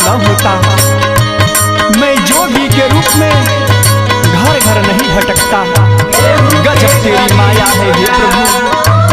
हाल न होता। मैं जोगी के रूप में घर घर नहीं भटकता। गजब तेरी माया है हे प्रभु।